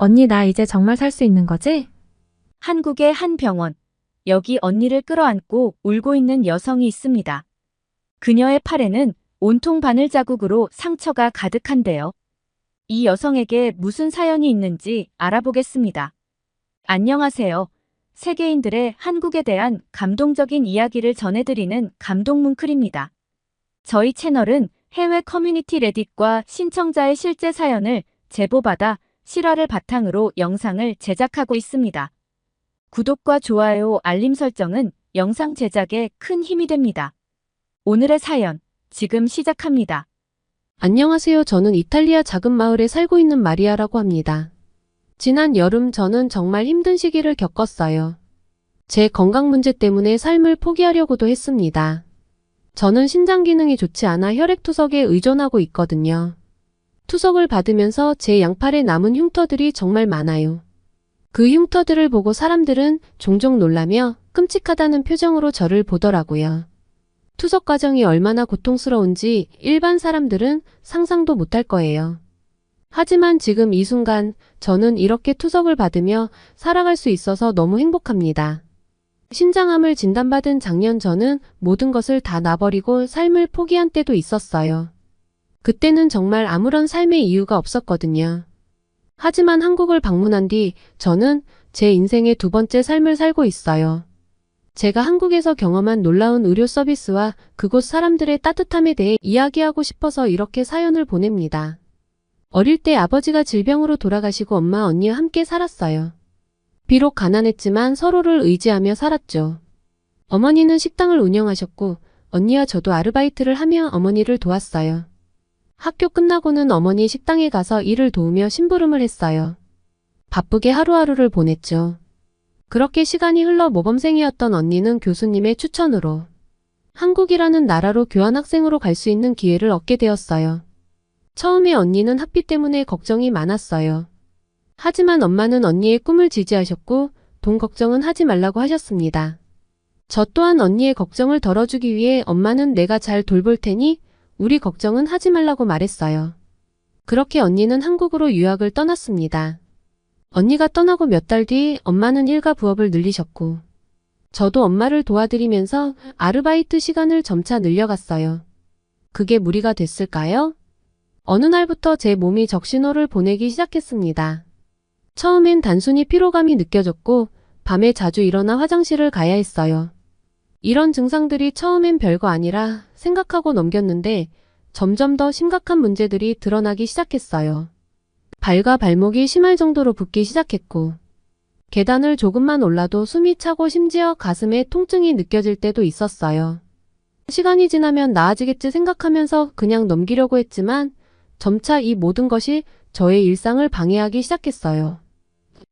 언니 나 이제 정말 살 수 있는 거지? 한국의 한 병원. 여기 언니를 끌어안고 울고 있는 여성이 있습니다. 그녀의 팔에는 온통 바늘 자국으로 상처가 가득한데요. 이 여성에게 무슨 사연이 있는지 알아보겠습니다. 안녕하세요. 세계인들의 한국에 대한 감동적인 이야기를 전해드리는 감동뭉클입니다. 저희 채널은 해외 커뮤니티 레딧과 신청자의 실제 사연을 제보받아 실화를 바탕으로 영상을 제작하고 있습니다. 구독과 좋아요, 알림 설정은 영상 제작에 큰 힘이 됩니다. 오늘의 사연, 지금 시작합니다. 안녕하세요. 저는 이탈리아 작은 마을에 살고 있는 마리아라고 합니다. 지난 여름 저는 정말 힘든 시기를 겪었어요. 제 건강 문제 때문에 삶을 포기하려고도 했습니다. 저는 신장 기능이 좋지 않아 혈액투석에 의존하고 있거든요. 투석을 받으면서 제 양팔에 남은 흉터들이 정말 많아요. 그 흉터들을 보고 사람들은 종종 놀라며 끔찍하다는 표정으로 저를 보더라고요. 투석 과정이 얼마나 고통스러운지 일반 사람들은 상상도 못할 거예요. 하지만 지금 이 순간 저는 이렇게 투석을 받으며 살아갈 수 있어서 너무 행복합니다. 신장암을 진단받은 작년 저는 모든 것을 다 놔버리고 삶을 포기한 때도 있었어요. 그때는 정말 아무런 삶의 이유가 없었거든요. 하지만 한국을 방문한 뒤 저는 제 인생의 두 번째 삶을 살고 있어요. 제가 한국에서 경험한 놀라운 의료 서비스와 그곳 사람들의 따뜻함에 대해 이야기하고 싶어서 이렇게 사연을 보냅니다. 어릴 때 아버지가 질병으로 돌아가시고 엄마, 언니와 함께 살았어요. 비록 가난했지만 서로를 의지하며 살았죠. 어머니는 식당을 운영하셨고 언니와 저도 아르바이트를 하며 어머니를 도왔어요. 학교 끝나고는 어머니 식당에 가서 일을 도우며 심부름을 했어요. 바쁘게 하루하루를 보냈죠. 그렇게 시간이 흘러 모범생이었던 언니는 교수님의 추천으로 한국이라는 나라로 교환학생으로 갈 수 있는 기회를 얻게 되었어요. 처음에 언니는 학비 때문에 걱정이 많았어요. 하지만 엄마는 언니의 꿈을 지지하셨고 돈 걱정은 하지 말라고 하셨습니다. 저 또한 언니의 걱정을 덜어주기 위해 엄마는 내가 잘 돌볼 테니 우리 걱정은 하지 말라고 말했어요. 그렇게 언니는 한국으로 유학을 떠났습니다. 언니가 떠나고 몇 달 뒤 엄마는 일가 부업을 늘리셨고 저도 엄마를 도와드리면서 아르바이트 시간을 점차 늘려갔어요. 그게 무리가 됐을까요? 어느 날부터 제 몸이 적신호를 보내기 시작했습니다. 처음엔 단순히 피로감이 느껴졌고 밤에 자주 일어나 화장실을 가야 했어요. 이런 증상들이 처음엔 별거 아니라 생각하고 넘겼는데 점점 더 심각한 문제들이 드러나기 시작했어요. 발과 발목이 심할 정도로 붓기 시작했고 계단을 조금만 올라도 숨이 차고 심지어 가슴에 통증이 느껴질 때도 있었어요. 시간이 지나면 나아지겠지 생각하면서 그냥 넘기려고 했지만 점차 이 모든 것이 저의 일상을 방해하기 시작했어요.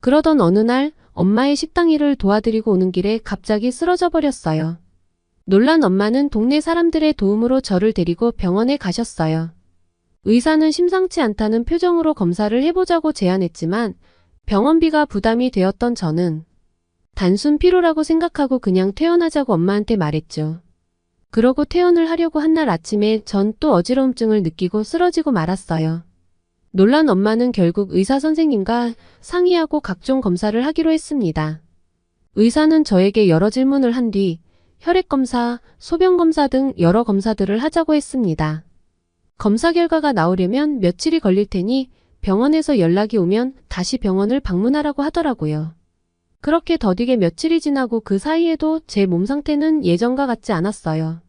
그러던 어느 날 엄마의 식당 일을 도와드리고 오는 길에 갑자기 쓰러져 버렸어요. 놀란 엄마는 동네 사람들의 도움으로 저를 데리고 병원에 가셨어요. 의사는 심상치 않다는 표정으로 검사를 해보자고 제안했지만 병원비가 부담이 되었던 저는 단순 피로라고 생각하고 그냥 퇴원하자고 엄마한테 말했죠. 그러고 퇴원을 하려고 한 날 아침에 전 또 어지러움증을 느끼고 쓰러지고 말았어요. 놀란 엄마는 결국 의사 선생님과 상의하고 각종 검사를 하기로 했습니다. 의사는 저에게 여러 질문을 한 뒤 혈액검사, 소변검사 등 여러 검사들을 하자고 했습니다. 검사 결과가 나오려면 며칠이 걸릴 테니 병원에서 연락이 오면 다시 병원을 방문하라고 하더라고요. 그렇게 더디게 며칠이 지나고 그 사이에도 제 몸 상태는 예전과 같지 않았어요.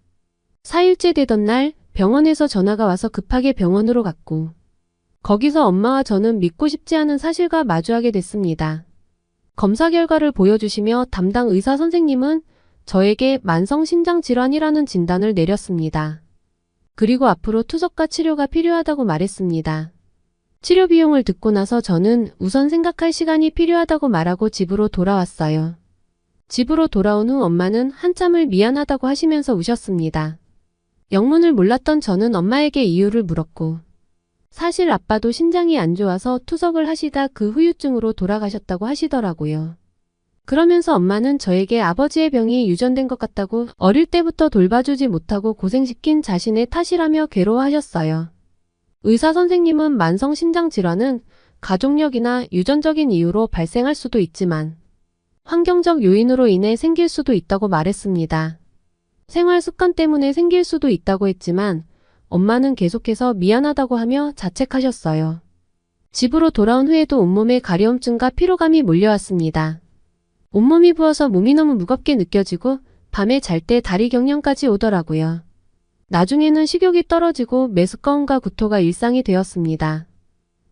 4일째 되던 날 병원에서 전화가 와서 급하게 병원으로 갔고 거기서 엄마와 저는 믿고 싶지 않은 사실과 마주하게 됐습니다. 검사 결과를 보여주시며 담당 의사 선생님은 저에게 만성신장질환이라는 진단을 내렸습니다. 그리고 앞으로 투석과 치료가 필요하다고 말했습니다. 치료 비용을 듣고 나서 저는 우선 생각할 시간이 필요하다고 말하고 집으로 돌아왔어요. 집으로 돌아온 후 엄마는 한참을 미안하다고 하시면서 우셨습니다. 영문을 몰랐던 저는 엄마에게 이유를 물었고 사실 아빠도 신장이 안 좋아서 투석을 하시다 그 후유증으로 돌아가셨다고 하시더라고요. 그러면서 엄마는 저에게 아버지의 병이 유전된 것 같다고 어릴 때부터 돌봐주지 못하고 고생시킨 자신의 탓이라며 괴로워하셨어요. 의사 선생님은 만성신장질환은 가족력이나 유전적인 이유로 발생할 수도 있지만 환경적 요인으로 인해 생길 수도 있다고 말했습니다. 생활 습관 때문에 생길 수도 있다고 했지만 엄마는 계속해서 미안하다고 하며 자책하셨어요. 집으로 돌아온 후에도 온몸에 가려움증과 피로감이 몰려왔습니다. 온몸이 부어서 몸이 너무 무겁게 느껴지고 밤에 잘 때 다리 경련까지 오더라고요. 나중에는 식욕이 떨어지고 메스꺼움과 구토가 일상이 되었습니다.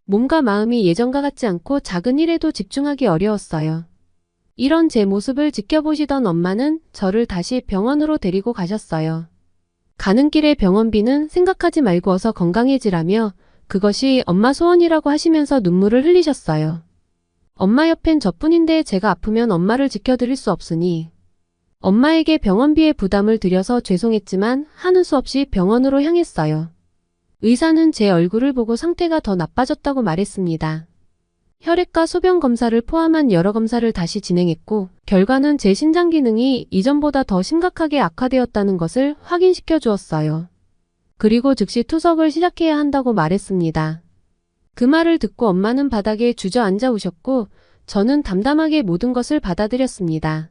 몸과 마음이 예전과 같지 않고 작은 일에도 집중하기 어려웠어요. 이런 제 모습을 지켜보시던 엄마는 저를 다시 병원으로 데리고 가셨어요. 가는 길에 병원비는 생각하지 말고 어서 건강해지라며 그것이 엄마 소원이라고 하시면서 눈물을 흘리셨어요. 엄마 옆엔 저뿐인데 제가 아프면 엄마를 지켜드릴 수 없으니 엄마에게 병원비의 부담을 드려서 죄송했지만 하는 수 없이 병원으로 향했어요. 의사는 제 얼굴을 보고 상태가 더 나빠졌다고 말했습니다. 혈액과 소변 검사를 포함한 여러 검사를 다시 진행했고 결과는 제 신장 기능이 이전보다 더 심각하게 악화되었다는 것을 확인시켜 주었어요. 그리고 즉시 투석을 시작해야 한다고 말했습니다. 그 말을 듣고 엄마는 바닥에 주저앉아 우셨고 저는 담담하게 모든 것을 받아들였습니다.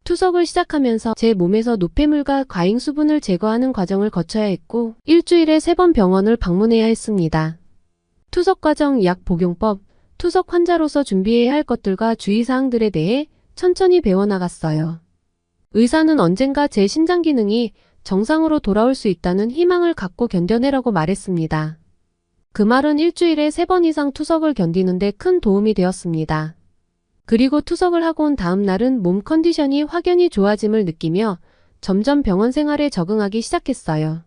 투석을 시작하면서 제 몸에서 노폐물과 과잉 수분을 제거하는 과정을 거쳐야 했고 일주일에 3번 병원을 방문해야 했습니다. 투석 과정, 약 복용법, 투석 환자로서 준비해야 할 것들과 주의사항들에 대해 천천히 배워나갔어요. 의사는 언젠가 제 신장 기능이 정상으로 돌아올 수 있다는 희망을 갖고 견뎌내라고 말했습니다. 그 말은 일주일에 3번 이상 투석을 견디는데 큰 도움이 되었습니다. 그리고 투석을 하고 온 다음 날은 몸 컨디션이 확연히 좋아짐을 느끼며 점점 병원 생활에 적응하기 시작했어요.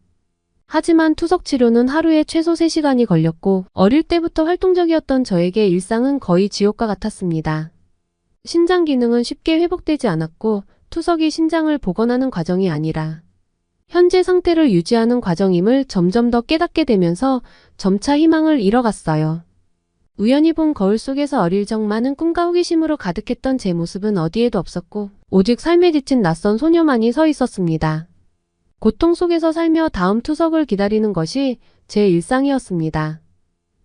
하지만 투석 치료는 하루에 최소 3시간이 걸렸고 어릴 때부터 활동적이었던 저에게 일상은 거의 지옥과 같았습니다. 신장 기능은 쉽게 회복되지 않았고 투석이 신장을 복원하는 과정이 아니라 현재 상태를 유지하는 과정임을 점점 더 깨닫게 되면서 점차 희망을 잃어갔어요. 우연히 본 거울 속에서 어릴 적 많은 꿈과 호기심으로 가득했던 제 모습은 어디에도 없었고 오직 삶에 지친 낯선 소녀만이 서 있었습니다. 고통 속에서 살며 다음 투석을 기다리는 것이 제 일상이었습니다.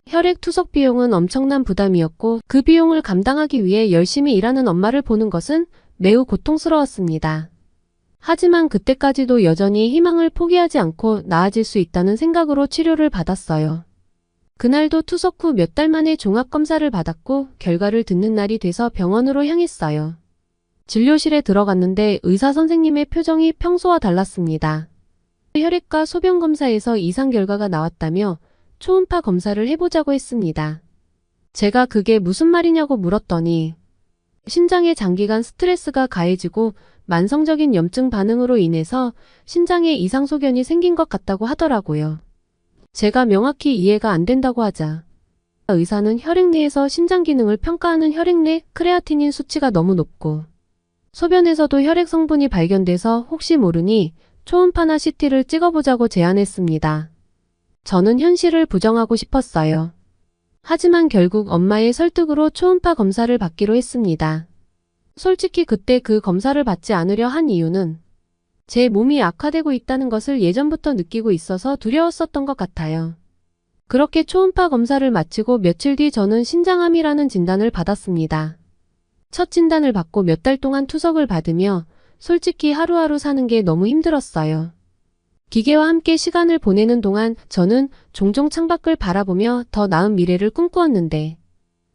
혈액 투석 비용은 엄청난 부담이었고 그 비용을 감당하기 위해 열심히 일하는 엄마를 보는 것은 매우 고통스러웠습니다. 하지만 그때까지도 여전히 희망을 포기하지 않고 나아질 수 있다는 생각으로 치료를 받았어요. 그날도 투석 후 몇 달 만에 종합검사를 받았고 결과를 듣는 날이 돼서 병원으로 향했어요. 진료실에 들어갔는데 의사 선생님의 표정이 평소와 달랐습니다. 혈액과 소변 검사에서 이상 결과가 나왔다며 초음파 검사를 해보자고 했습니다. 제가 그게 무슨 말이냐고 물었더니 신장에 장기간 스트레스가 가해지고 만성적인 염증 반응으로 인해서 신장에 이상 소견이 생긴 것 같다고 하더라고요. 제가 명확히 이해가 안 된다고 하자 의사는 혈액 내에서 신장 기능을 평가하는 혈액 내 크레아티닌 수치가 너무 높고 소변에서도 혈액 성분이 발견돼서 혹시 모르니 초음파나 CT를 찍어보자고 제안했습니다. 저는 현실을 부정하고 싶었어요. 하지만 결국 엄마의 설득으로 초음파 검사를 받기로 했습니다. 솔직히 그때 그 검사를 받지 않으려 한 이유는 제 몸이 악화되고 있다는 것을 예전부터 느끼고 있어서 두려웠었던 것 같아요. 그렇게 초음파 검사를 마치고 며칠 뒤 저는 신장암이라는 진단을 받았습니다. 첫 진단을 받고 몇 달 동안 투석을 받으며 솔직히 하루하루 사는 게 너무 힘들었어요. 기계와 함께 시간을 보내는 동안 저는 종종 창밖을 바라보며 더 나은 미래를 꿈꾸었는데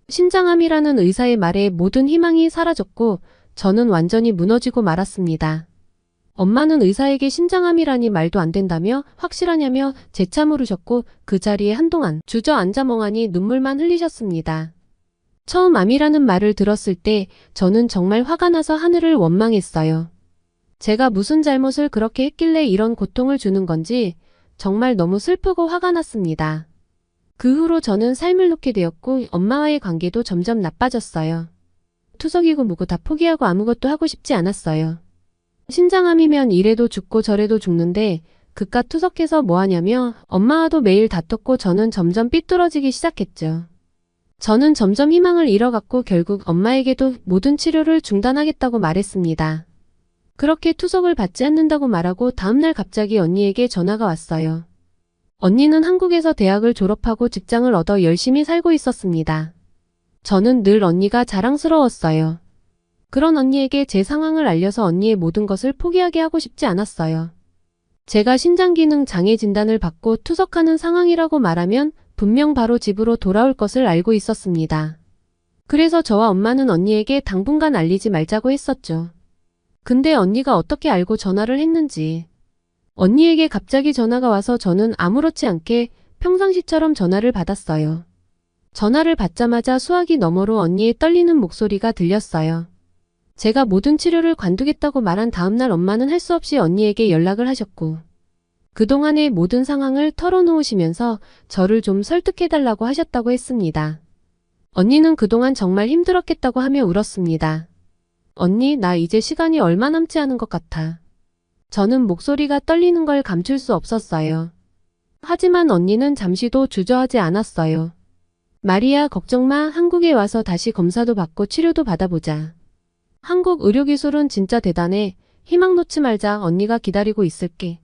신장암이라는 의사의 말에 모든 희망이 사라졌고 저는 완전히 무너지고 말았습니다. 엄마는 의사에게 신장암이라니 말도 안 된다며 확실하냐며 재차 물으셨고 그 자리에 한동안 주저앉아 멍하니 눈물만 흘리셨습니다. 처음 암이라는 말을 들었을 때 저는 정말 화가 나서 하늘을 원망했어요. 제가 무슨 잘못을 그렇게 했길래 이런 고통을 주는 건지 정말 너무 슬프고 화가 났습니다. 그 후로 저는 삶을 놓게 되었고 엄마와의 관계도 점점 나빠졌어요. 투석이고 뭐고 다 포기하고 아무것도 하고 싶지 않았어요. 신장암이면 이래도 죽고 저래도 죽는데 그깟 투석해서 뭐하냐며 엄마와도 매일 다퉜고 저는 점점 삐뚤어지기 시작했죠. 저는 점점 희망을 잃어갔고 결국 엄마에게도 모든 치료를 중단하겠다고 말했습니다. 그렇게 투석을 받지 않는다고 말하고 다음날 갑자기 언니에게 전화가 왔어요. 언니는 한국에서 대학을 졸업하고 직장을 얻어 열심히 살고 있었습니다. 저는 늘 언니가 자랑스러웠어요. 그런 언니에게 제 상황을 알려서 언니의 모든 것을 포기하게 하고 싶지 않았어요. 제가 신장기능 장애 진단을 받고 투석하는 상황이라고 말하면 분명 바로 집으로 돌아올 것을 알고 있었습니다. 그래서 저와 엄마는 언니에게 당분간 알리지 말자고 했었죠. 근데 언니가 어떻게 알고 전화를 했는지. 언니에게 갑자기 전화가 와서 저는 아무렇지 않게 평상시처럼 전화를 받았어요. 전화를 받자마자 수화기 너머로 언니의 떨리는 목소리가 들렸어요. 제가 모든 치료를 관두겠다고 말한 다음날 엄마는 할 수 없이 언니에게 연락을 하셨고 그동안의 모든 상황을 털어놓으시면서 저를 좀 설득해달라고 하셨다고 했습니다. 언니는 그동안 정말 힘들었겠다고 하며 울었습니다. 언니, 나 이제 시간이 얼마 남지 않은 것 같아. 저는 목소리가 떨리는 걸 감출 수 없었어요. 하지만 언니는 잠시도 주저하지 않았어요. 마리아, 걱정 마. 한국에 와서 다시 검사도 받고 치료도 받아보자. 한국 의료기술은 진짜 대단해. 희망 놓지 말자. 언니가 기다리고 있을게.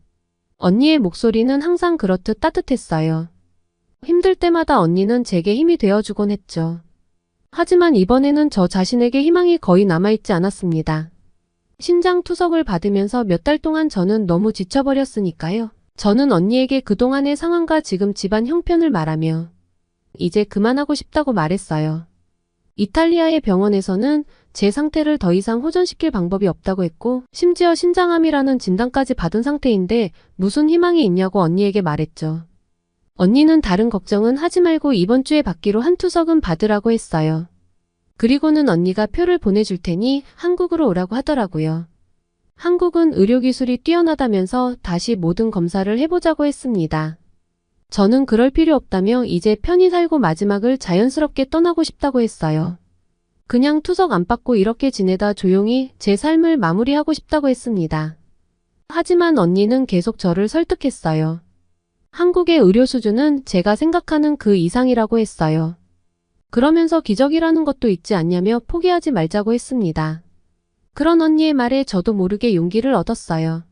언니의 목소리는 항상 그렇듯 따뜻했어요. 힘들 때마다 언니는 제게 힘이 되어주곤 했죠. 하지만 이번에는 저 자신에게 희망이 거의 남아있지 않았습니다. 신장 투석을 받으면서 몇 달 동안 저는 너무 지쳐버렸으니까요. 저는 언니에게 그동안의 상황과 지금 집안 형편을 말하며 이제 그만하고 싶다고 말했어요. 이탈리아의 병원에서는 제 상태를 더 이상 호전시킬 방법이 없다고 했고 심지어 신장암이라는 진단까지 받은 상태인데 무슨 희망이 있냐고 언니에게 말했죠. 언니는 다른 걱정은 하지 말고 이번 주에 받기로 한 투석은 받으라고 했어요. 그리고는 언니가 표를 보내줄 테니 한국으로 오라고 하더라고요. 한국은 의료기술이 뛰어나다면서 다시 모든 검사를 해보자고 했습니다. 저는 그럴 필요 없다며 이제 편히 살고 마지막을 자연스럽게 떠나고 싶다고 했어요. 그냥 투석 안 받고 이렇게 지내다 조용히 제 삶을 마무리하고 싶다고 했습니다. 하지만 언니는 계속 저를 설득했어요. 한국의 의료 수준은 제가 생각하는 그 이상이라고 했어요. 그러면서 기적이라는 것도 있지 않냐며 포기하지 말자고 했습니다. 그런 언니의 말에 저도 모르게 용기를 얻었어요.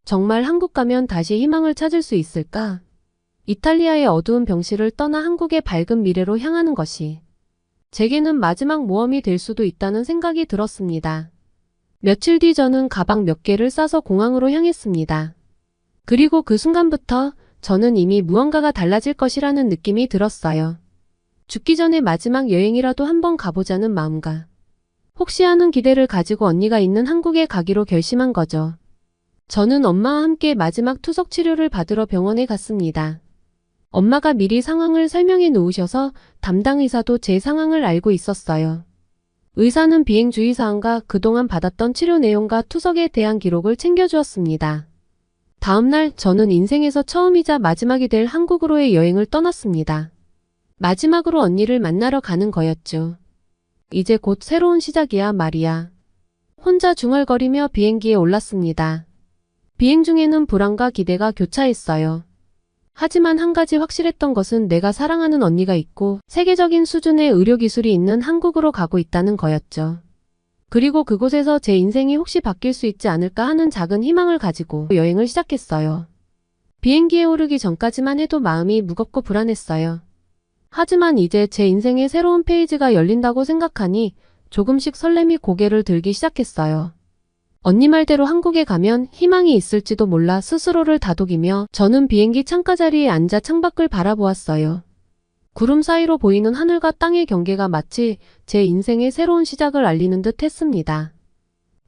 정말 한국 가면 다시 희망을 찾을 수 있을까? 이탈리아의 어두운 병실을 떠나 한국의 밝은 미래로 향하는 것이 제게는 마지막 모험이 될 수도 있다는 생각이 들었습니다. 며칠 뒤 저는 가방 몇 개를 싸서 공항으로 향했습니다. 그리고 그 순간부터 저는 이미 무언가가 달라질 것이라는 느낌이 들었어요. 죽기 전에 마지막 여행이라도 한번 가보자는 마음과 혹시 하는 기대를 가지고 언니가 있는 한국에 가기로 결심한 거죠. 저는 엄마와 함께 마지막 투석 치료를 받으러 병원에 갔습니다. 엄마가 미리 상황을 설명해 놓으셔서 담당 의사도 제 상황을 알고 있었어요. 의사는 비행 주의사항과 그동안 받았던 치료 내용과 투석에 대한 기록을 챙겨주었습니다. 다음날 저는 인생에서 처음이자 마지막이 될 한국으로의 여행을 떠났습니다. 마지막으로 언니를 만나러 가는 거였죠. 이제 곧 새로운 시작이야, 마리아. 혼자 중얼거리며 비행기에 올랐습니다. 비행 중에는 불안과 기대가 교차했어요. 하지만 한 가지 확실했던 것은 내가 사랑하는 언니가 있고 세계적인 수준의 의료기술이 있는 한국으로 가고 있다는 거였죠. 그리고 그곳에서 제 인생이 혹시 바뀔 수 있지 않을까 하는 작은 희망을 가지고 여행을 시작했어요. 비행기에 오르기 전까지만 해도 마음이 무겁고 불안했어요. 하지만 이제 제 인생의 새로운 페이지가 열린다고 생각하니 조금씩 설렘이 고개를 들기 시작했어요. 언니 말대로 한국에 가면 희망이 있을지도 몰라 스스로를 다독이며 저는 비행기 창가 자리에 앉아 창밖을 바라보았어요. 구름 사이로 보이는 하늘과 땅의 경계가 마치 제 인생의 새로운 시작을 알리는 듯 했습니다.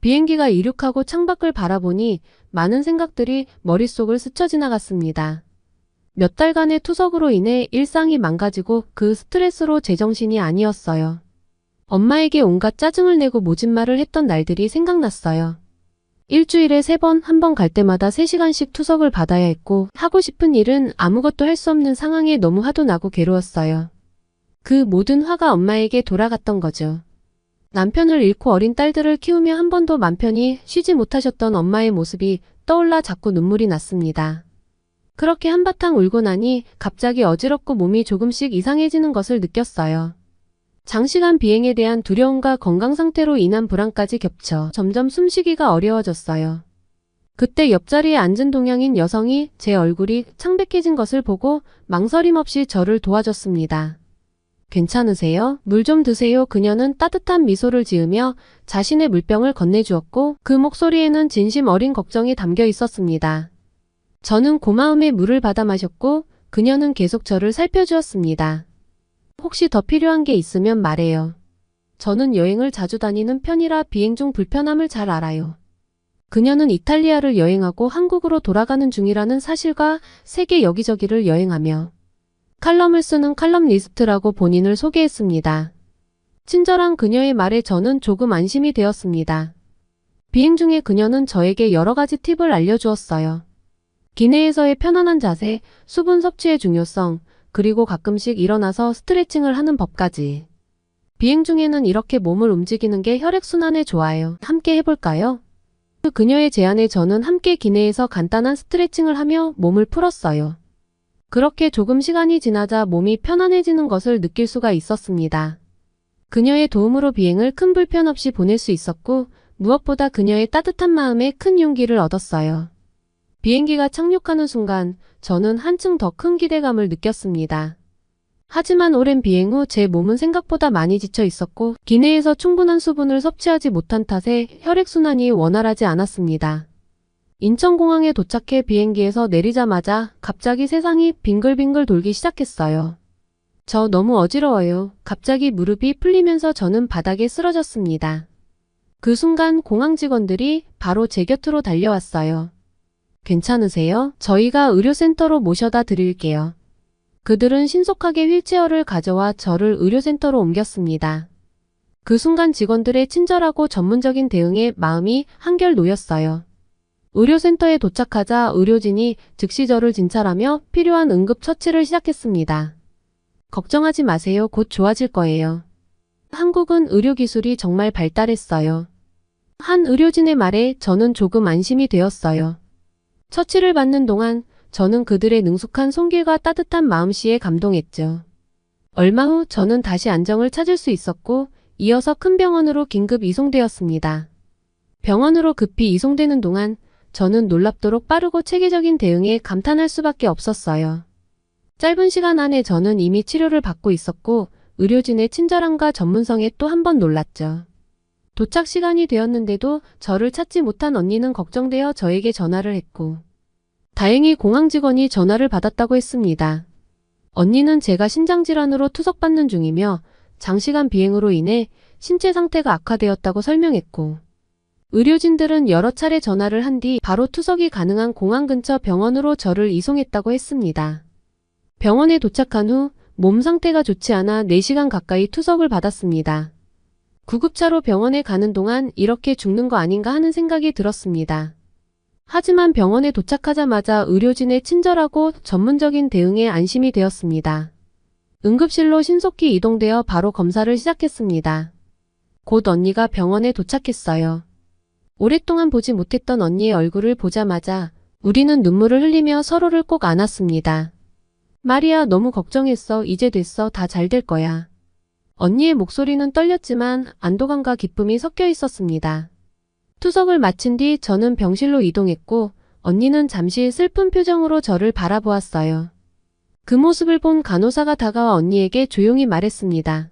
비행기가 이륙하고 창밖을 바라보니 많은 생각들이 머릿속을 스쳐 지나갔습니다. 몇 달간의 투석으로 인해 일상이 망가지고 그 스트레스로 제정신이 아니었어요. 엄마에게 온갖 짜증을 내고 모진말을 했던 날들이 생각났어요. 일주일에 3번, 한 번 갈 때마다 3시간씩 투석을 받아야 했고 하고 싶은 일은 아무것도 할 수 없는 상황에 너무 화도 나고 괴로웠어요. 그 모든 화가 엄마에게 돌아갔던 거죠. 남편을 잃고 어린 딸들을 키우며 한 번도 맘 편히 쉬지 못하셨던 엄마의 모습이 떠올라 자꾸 눈물이 났습니다. 그렇게 한바탕 울고 나니 갑자기 어지럽고 몸이 조금씩 이상해지는 것을 느꼈어요. 장시간 비행에 대한 두려움과 건강 상태로 인한 불안까지 겹쳐 점점 숨쉬기가 어려워졌어요. 그때 옆자리에 앉은 동양인 여성이 제 얼굴이 창백해진 것을 보고 망설임 없이 저를 도와줬습니다. 괜찮으세요? 물 좀 드세요. 그녀는 따뜻한 미소를 지으며 자신의 물병을 건네주었고 그 목소리에는 진심 어린 걱정이 담겨 있었습니다. 저는 고마움에 물을 받아 마셨고 그녀는 계속 저를 살펴주었습니다. 혹시 더 필요한 게 있으면 말해요. 저는 여행을 자주 다니는 편이라 비행 중 불편함을 잘 알아요. 그녀는 이탈리아를 여행하고 한국으로 돌아가는 중이라는 사실과 세계 여기저기를 여행하며 칼럼을 쓰는 칼럼니스트라고 본인을 소개했습니다. 친절한 그녀의 말에 저는 조금 안심이 되었습니다. 비행 중에 그녀는 저에게 여러 가지 팁을 알려주었어요. 기내에서의 편안한 자세, 수분 섭취의 중요성, 그리고 가끔씩 일어나서 스트레칭을 하는 법까지. 비행 중에는 이렇게 몸을 움직이는 게 혈액순환에 좋아요. 함께 해볼까요? 그녀의 제안에 저는 함께 기내에서 간단한 스트레칭을 하며 몸을 풀었어요. 그렇게 조금 시간이 지나자 몸이 편안해지는 것을 느낄 수가 있었습니다. 그녀의 도움으로 비행을 큰 불편 없이 보낼 수 있었고 무엇보다 그녀의 따뜻한 마음에 큰 용기를 얻었어요. 비행기가 착륙하는 순간 저는 한층 더 큰 기대감을 느꼈습니다. 하지만 오랜 비행 후 제 몸은 생각보다 많이 지쳐 있었고 기내에서 충분한 수분을 섭취하지 못한 탓에 혈액순환이 원활하지 않았습니다. 인천공항에 도착해 비행기에서 내리자마자 갑자기 세상이 빙글빙글 돌기 시작했어요. 저 너무 어지러워요. 갑자기 무릎이 풀리면서 저는 바닥에 쓰러졌습니다. 그 순간 공항 직원들이 바로 제 곁으로 달려왔어요. 괜찮으세요? 저희가 의료센터로 모셔다 드릴게요. 그들은 신속하게 휠체어를 가져와 저를 의료센터로 옮겼습니다. 그 순간 직원들의 친절하고 전문적인 대응에 마음이 한결 놓였어요. 의료센터에 도착하자 의료진이 즉시 저를 진찰하며 필요한 응급처치를 시작했습니다. 걱정하지 마세요. 곧 좋아질 거예요. 한국은 의료기술이 정말 발달했어요. 한 의료진의 말에 저는 조금 안심이 되었어요. 처치를 받는 동안 저는 그들의 능숙한 손길과 따뜻한 마음씨에 감동했죠. 얼마 후 저는 다시 안정을 찾을 수 있었고 이어서 큰 병원으로 긴급 이송되었습니다. 병원으로 급히 이송되는 동안 저는 놀랍도록 빠르고 체계적인 대응에 감탄할 수밖에 없었어요. 짧은 시간 안에 저는 이미 치료를 받고 있었고 의료진의 친절함과 전문성에 또 한 번 놀랐죠. 도착 시간이 되었는데도 저를 찾지 못한 언니는 걱정되어 저에게 전화를 했고 다행히 공항 직원이 전화를 받았다고 했습니다. 언니는 제가 신장질환으로 투석받는 중이며 장시간 비행으로 인해 신체 상태가 악화되었다고 설명했고 의료진들은 여러 차례 전화를 한 뒤 바로 투석이 가능한 공항 근처 병원으로 저를 이송했다고 했습니다. 병원에 도착한 후 몸 상태가 좋지 않아 4시간 가까이 투석을 받았습니다. 구급차로 병원에 가는 동안 이렇게 죽는 거 아닌가 하는 생각이 들었습니다. 하지만 병원에 도착하자마자 의료진의 친절하고 전문적인 대응에 안심이 되었습니다. 응급실로 신속히 이동되어 바로 검사를 시작했습니다. 곧 언니가 병원에 도착했어요. 오랫동안 보지 못했던 언니의 얼굴을 보자마자 우리는 눈물을 흘리며 서로를 꼭 안았습니다. 마리아, 너무 걱정했어. 이제 됐어. 다 잘 될 거야. 언니의 목소리는 떨렸지만 안도감과 기쁨이 섞여 있었습니다. 투석을 마친 뒤 저는 병실로 이동했고 언니는 잠시 슬픈 표정으로 저를 바라보았어요. 그 모습을 본 간호사가 다가와 언니에게 조용히 말했습니다.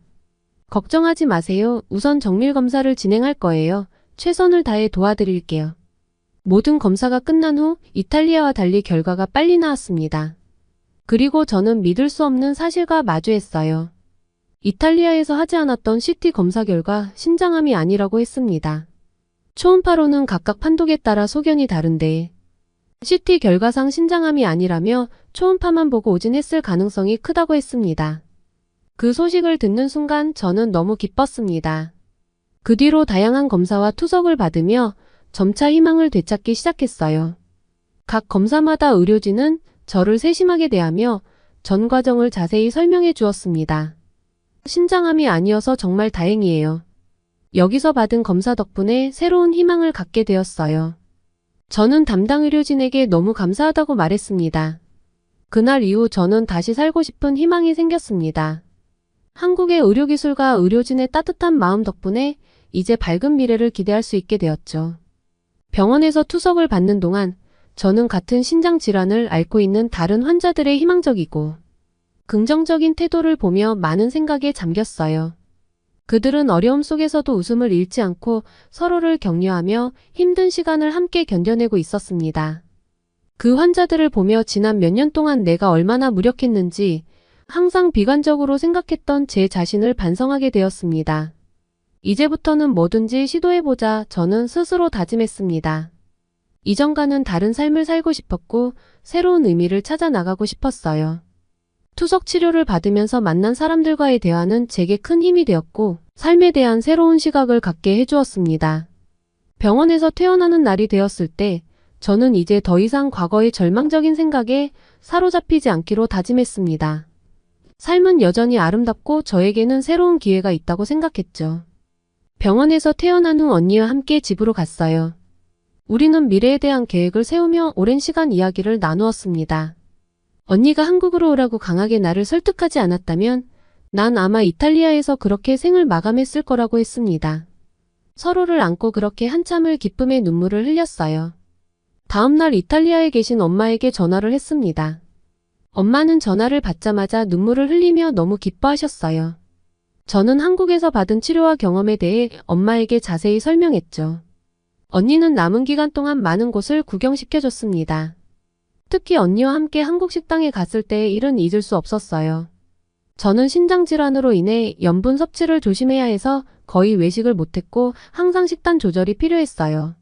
걱정하지 마세요. 우선 정밀 검사를 진행할 거예요. 최선을 다해 도와드릴게요. 모든 검사가 끝난 후 이탈리아와 달리 결과가 빨리 나왔습니다. 그리고 저는 믿을 수 없는 사실과 마주했어요. 이탈리아에서 하지 않았던 CT 검사 결과 신장암이 아니라고 했습니다. 초음파로는 각각 판독에 따라 소견이 다른데 CT 결과상 신장암이 아니라며 초음파만 보고 오진했을 가능성이 크다고 했습니다. 그 소식을 듣는 순간 저는 너무 기뻤습니다. 그 뒤로 다양한 검사와 투석을 받으며 점차 희망을 되찾기 시작했어요. 각 검사마다 의료진은 저를 세심하게 대하며 전 과정을 자세히 설명해 주었습니다. 신장암이 아니어서 정말 다행이에요. 여기서 받은 검사 덕분에 새로운 희망을 갖게 되었어요. 저는 담당 의료진에게 너무 감사하다고 말했습니다. 그날 이후 저는 다시 살고 싶은 희망이 생겼습니다. 한국의 의료기술과 의료진의 따뜻한 마음 덕분에 이제 밝은 미래를 기대할 수 있게 되었죠. 병원에서 투석을 받는 동안 저는 같은 신장 질환을 앓고 있는 다른 환자들의 희망적이고 긍정적인 태도를 보며 많은 생각에 잠겼어요. 그들은 어려움 속에서도 웃음을 잃지 않고 서로를 격려하며 힘든 시간을 함께 견뎌내고 있었습니다. 그 환자들을 보며 지난 몇 년 동안 내가 얼마나 무력했는지 항상 비관적으로 생각했던 제 자신을 반성하게 되었습니다. 이제부터는 뭐든지 시도해보자 저는 스스로 다짐했습니다. 이전과는 다른 삶을 살고 싶었고 새로운 의미를 찾아 나가고 싶었어요. 투석 치료를 받으면서 만난 사람들과의 대화는 제게 큰 힘이 되었고 삶에 대한 새로운 시각을 갖게 해주었습니다. 병원에서 퇴원하는 날이 되었을 때 저는 이제 더 이상 과거의 절망적인 생각에 사로잡히지 않기로 다짐했습니다. 삶은 여전히 아름답고 저에게는 새로운 기회가 있다고 생각했죠. 병원에서 퇴원한 후 언니와 함께 집으로 갔어요. 우리는 미래에 대한 계획을 세우며 오랜 시간 이야기를 나누었습니다. 언니가 한국으로 오라고 강하게 나를 설득하지 않았다면 난 아마 이탈리아에서 그렇게 생을 마감했을 거라고 했습니다. 서로를 안고 그렇게 한참을 기쁨의 눈물을 흘렸어요. 다음 날 이탈리아에 계신 엄마에게 전화를 했습니다. 엄마는 전화를 받자마자 눈물을 흘리며 너무 기뻐하셨어요. 저는 한국에서 받은 치료와 경험에 대해 엄마에게 자세히 설명했죠. 언니는 남은 기간 동안 많은 곳을 구경시켜줬습니다. 특히 언니와 함께 한국 식당에 갔을 때의 일은 잊을 수 없었어요. 저는 신장질환으로 인해 염분 섭취를 조심해야 해서 거의 외식을 못했고 항상 식단 조절이 필요했어요.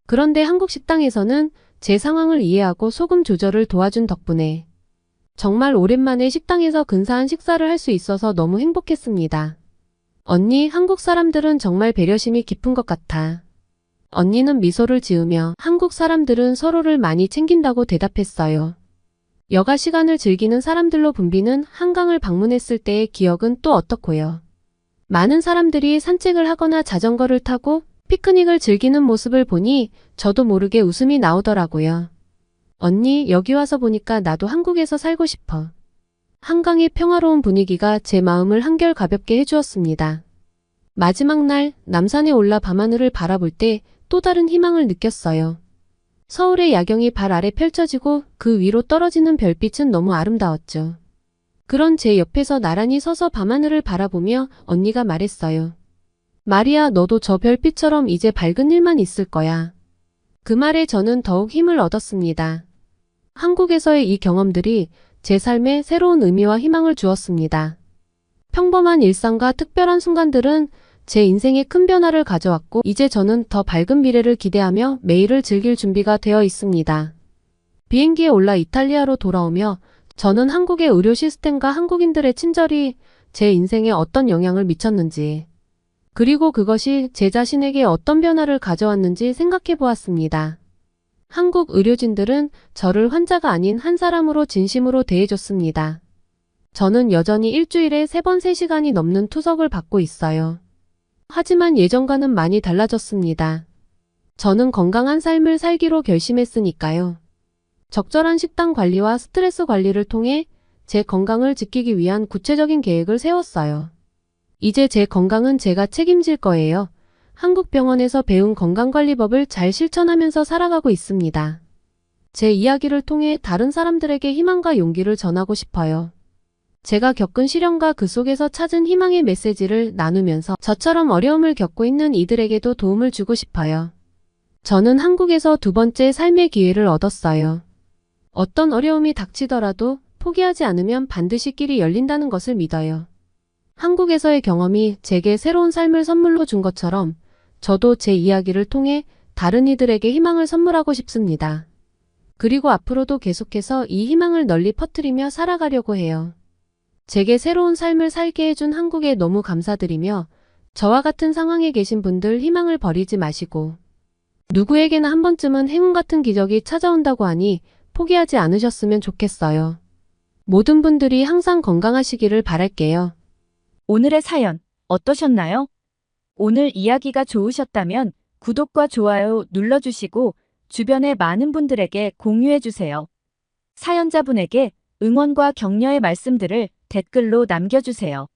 그런데 한국 식당에서는 제 상황을 이해하고 소금 조절을 도와준 덕분에 정말 오랜만에 식당에서 근사한 식사를 할 수 있어서 너무 행복했습니다. 언니, 한국 사람들은 정말 배려심이 깊은 것 같아. 언니는 미소를 지으며 한국 사람들은 서로를 많이 챙긴다고 대답했어요. 여가 시간을 즐기는 사람들로 붐비는 한강을 방문했을 때의 기억은 또 어떻고요. 많은 사람들이 산책을 하거나 자전거를 타고 피크닉을 즐기는 모습을 보니 저도 모르게 웃음이 나오더라고요. 언니, 여기 와서 보니까 나도 한국에서 살고 싶어. 한강의 평화로운 분위기가 제 마음을 한결 가볍게 해주었습니다. 마지막 날 남산에 올라 밤하늘을 바라볼 때 또 다른 희망을 느꼈어요. 서울의 야경이 발 아래 펼쳐지고 그 위로 떨어지는 별빛은 너무 아름다웠죠. 그런 제 옆에서 나란히 서서 밤하늘을 바라보며 언니가 말했어요. 마리아, 너도 저 별빛처럼 이제 밝은 일만 있을 거야. 그 말에 저는 더욱 힘을 얻었습니다. 한국에서의 이 경험들이 제 삶에 새로운 의미와 희망을 주었습니다. 평범한 일상과 특별한 순간들은 제 인생에 큰 변화를 가져왔고 이제 저는 더 밝은 미래를 기대하며 매일을 즐길 준비가 되어 있습니다. 비행기에 올라 이탈리아로 돌아오며 저는 한국의 의료 시스템과 한국인들의 친절이 제 인생에 어떤 영향을 미쳤는지 그리고 그것이 제 자신에게 어떤 변화를 가져왔는지 생각해 보았습니다. 한국 의료진들은 저를 환자가 아닌 한 사람으로 진심으로 대해줬습니다. 저는 여전히 일주일에 3번 3시간이 넘는 투석을 받고 있어요. 하지만 예전과는 많이 달라졌습니다. 저는 건강한 삶을 살기로 결심했으니까요. 적절한 식단 관리와 스트레스 관리를 통해 제 건강을 지키기 위한 구체적인 계획을 세웠어요. 이제 제 건강은 제가 책임질 거예요. 한국 병원에서 배운 건강관리법을 잘 실천하면서 살아가고 있습니다. 제 이야기를 통해 다른 사람들에게 희망과 용기를 전하고 싶어요. 제가 겪은 시련과 그 속에서 찾은 희망의 메시지를 나누면서 저처럼 어려움을 겪고 있는 이들에게도 도움을 주고 싶어요. 저는 한국에서 2번째 삶의 기회를 얻었어요. 어떤 어려움이 닥치더라도 포기하지 않으면 반드시 길이 열린다는 것을 믿어요. 한국에서의 경험이 제게 새로운 삶을 선물로 준 것처럼 저도 제 이야기를 통해 다른 이들에게 희망을 선물하고 싶습니다. 그리고 앞으로도 계속해서 이 희망을 널리 퍼뜨리며 살아가려고 해요. 제게 새로운 삶을 살게 해준 한국에 너무 감사드리며 저와 같은 상황에 계신 분들 희망을 버리지 마시고 누구에게나 한 번쯤은 행운 같은 기적이 찾아온다고 하니 포기하지 않으셨으면 좋겠어요. 모든 분들이 항상 건강하시기를 바랄게요. 오늘의 사연 어떠셨나요? 오늘 이야기가 좋으셨다면 구독과 좋아요 눌러주시고 주변의 많은 분들에게 공유해주세요. 사연자분에게 응원과 격려의 말씀들을 댓글로 남겨주세요.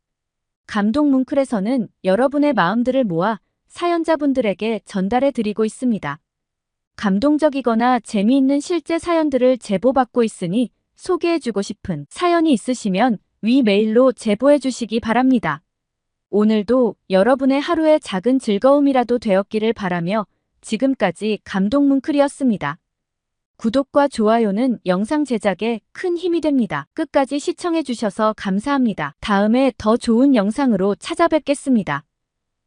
감동 뭉클에서는 여러분의 마음들을 모아 사연자분들에게 전달해 드리고 있습니다. 감동적이거나 재미있는 실제 사연들을 제보받고 있으니 소개해주고 싶은 사연이 있으시면 위 메일로 제보해주시기 바랍니다. 오늘도 여러분의 하루의 작은 즐거움이라도 되었기를 바라며 지금까지 감동뭉클이었습니다. 구독과 좋아요는 영상 제작에 큰 힘이 됩니다. 끝까지 시청해주셔서 감사합니다. 다음에 더 좋은 영상으로 찾아뵙겠습니다.